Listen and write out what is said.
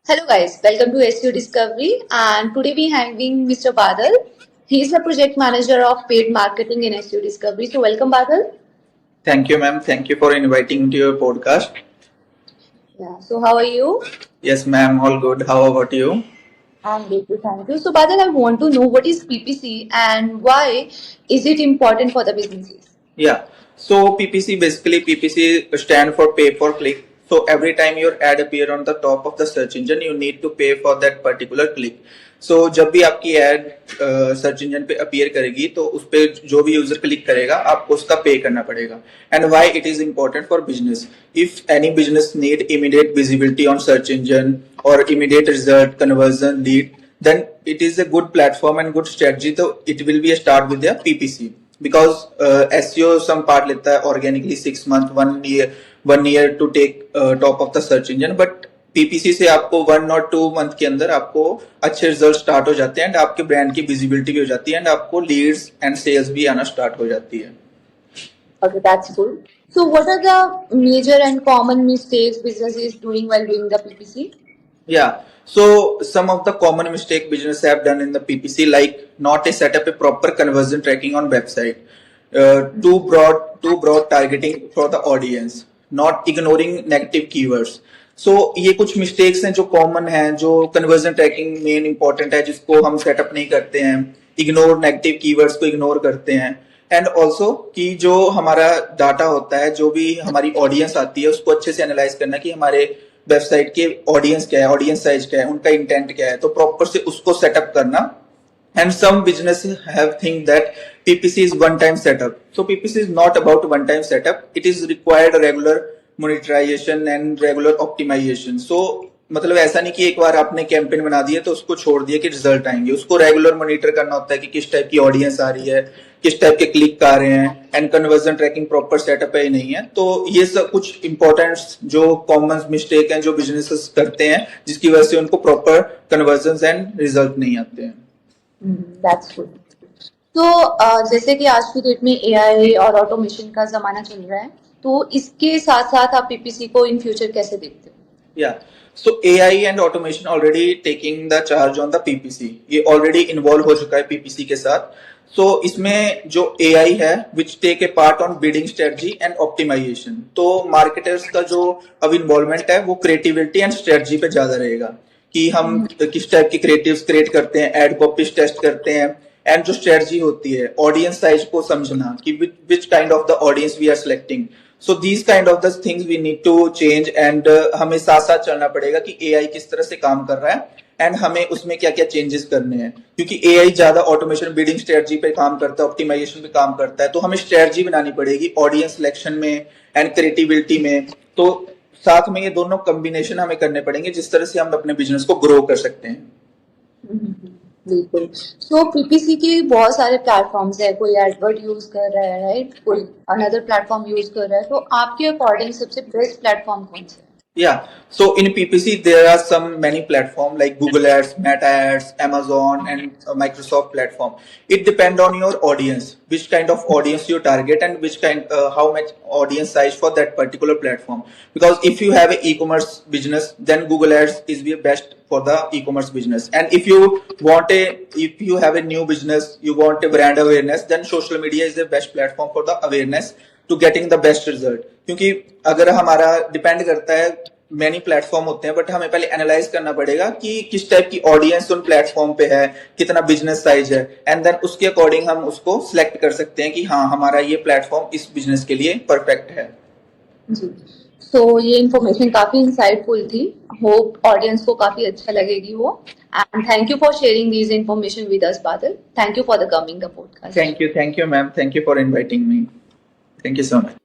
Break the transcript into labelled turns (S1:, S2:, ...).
S1: Hello guys, welcome to SEO Discovery, and today we having Mr. Badal. He is the project manager of paid marketing in SEO Discovery. So welcome Badal.
S2: Thank you, ma'am. Thank you for inviting me to your podcast.
S1: Yeah. So how are you?
S2: Yes, ma'am. All good. How about you?
S1: I'm good, thank you. So Badal, I want to know what is PPC and why is it important for the businesses?
S2: Yeah. So PPC stand for pay per click. So every time your ad appear on the top of the search engine, you need to pay for that particular click. So जब भी आपकी ad search engine पे appear करेगी तो उस पे जो भी यूजर क्लिक करेगा आपको उसका पे करना पड़ेगा. And why it is important for business? If any business need immediate visibility on search engine or immediate result, conversion, lead, then it is a good platform and good strategy. So it will be a start with their PPC. Because SEO some part लेता है organically 6 months, 1 year to take top of the search engine, but PPC से आपको 1 और 2 month के अंदर आपको अच्छे result start हो जाते हैं एंड आपके ब्रांड की विजिबिलिटी भी हो जाती है एंड आपको लीड्स एंड सेल्स भी आना स्टार्ट हो जाती है.
S1: Okay, that's cool. So what are the major and common mistakes businesses doing while doing the PPC?
S2: Yeah. So some of the common mistake business have done in the PPC, like not a set up a proper conversion tracking on website, too broad targeting for the audience, not ignoring negative keywords. So ये कुछ mistakes हैं जो common हैं, जो conversion trekking main important है जिसको हम setup नहीं करते हैं, इग्नोर नेगेटिव कीवर्ड्स को इग्नोर करते हैं एंड ऑल्सो कि जो हमारा डाटा होता है, जो भी हमारी ऑडियंस आती है उसको अच्छे से एनालाइज करना कि हमारे वेबसाइट के ऑडियंस क्या है, ऑडियंस साइज क्या है, उनका इंटेंट क्या है, तो प्रॉपर से उसको सेटअप करना. And some businesses have think that PPC is one-time setup. So PPC is not about one-time setup. It is required regular monetization and regular optimization. So मतलब ऐसा नहीं कि एक बार आपने कैंपेन बना दिया तो उसको छोड़ दिया कि रिजल्ट आएंगे. उसको रेगुलर मॉनिटर करना होता है कि किस टाइप की ऑडियंस आ रही है, किस टाइप के क्लिक आ रहे हैं and conversion tracking proper setup है ही नहीं है. तो ये सब कुछ इंपॉर्टेंट जो कॉमन मिस्टेक हैं जो बिजनेसेस करते हैं जिसकी वजह से उनको प्रॉपर कन्वर्जन एंड रिजल्ट नहीं आते हैं.
S1: That's good. तो जैसे कि आज की डेट में AI और ऑटोमेशन का जमाना चल रहा है, तो इसके साथ साथ आप PPC को इन फ्यूचर कैसे देखते हो?
S2: Yeah. So AI and automation already taking the charge on the PPC. ये already involve हो चुका है PPC के साथ. So इसमें जो AI है which take a part on bidding strategy and optimization. तो marketers का जो अब involvement है वो creativity and strategy पे ज्यादा रहेगा कि हम किस टाइप की क्रिएटिव्स क्रिएट करते हैं, एड कॉपीज टेस्ट करते हैं एंड जो स्ट्रेटजी होती है ऑडियंस साइज को समझना कि which kind of the audience we are selecting. So these kind of the things we need to change and हमें साथ साथ चलना पड़ेगा कि एआई किस तरह से काम कर रहा है एंड हमें उसमें क्या क्या चेंजेस करने हैं, क्योंकि एआई ज्यादा ऑटोमेशन बिल्डिंग स्ट्रेटजी पे काम करता है, ऑप्टिमाइजेशन पे काम करता है. तो हमें स्ट्रेटजी बनानी पड़ेगी ऑडियंस सिलेक्शन में एंड क्रिएटिविटी में. तो साथ में ये दोनों कॉम्बिनेशन हमें करने पड़ेंगे जिस तरह से हम अपने बिजनेस को ग्रो कर सकते हैं.
S1: बिल्कुल. सो PPC के बहुत सारे प्लेटफॉर्म्स है, कोई एडवर्ड यूज कर रहा है, राइट, कोई अनदर प्लेटफॉर्म यूज कर रहा है, तो आपके अकॉर्डिंग सबसे बेस्ट प्लेटफॉर्म कौन सा है?
S2: Yeah. So in PPC, there are some many platforms like Google Ads, Meta Ads, Amazon, and Microsoft platform. It depends on your audience, which kind of audience you target, and which kind, how much audience size for that particular platform. Because if you have an e-commerce business, then Google Ads is the best for the e-commerce business. And if you have a new business, you want a brand awareness, then social media is the best platform for the awareness to getting the best result. क्योंकि अगर हमारा depend करता है, many platform होते हैं but हमें पहले analyse करना पड़ेगा कि किस टाइप की ऑडियंस उन प्लेटफॉर्म पे है, कितना बिजनेस साइज है एंड देन उसके अकॉर्डिंग हम उसको सिलेक्ट कर सकते हैं कि हाँ हमारा ये प्लेटफॉर्म इस बिजनेस के लिए परफेक्ट है.
S1: जी. सो ये इन्फॉर्मेशन काफी इंसाइटफुल थी. होप ऑडियंस को काफी अच्छा लगेगी वो. And thank you for sharing this information with us Badal. Thank you for the coming the podcast.
S2: Thank you ma'am. Thank you for inviting me. Thank you so much.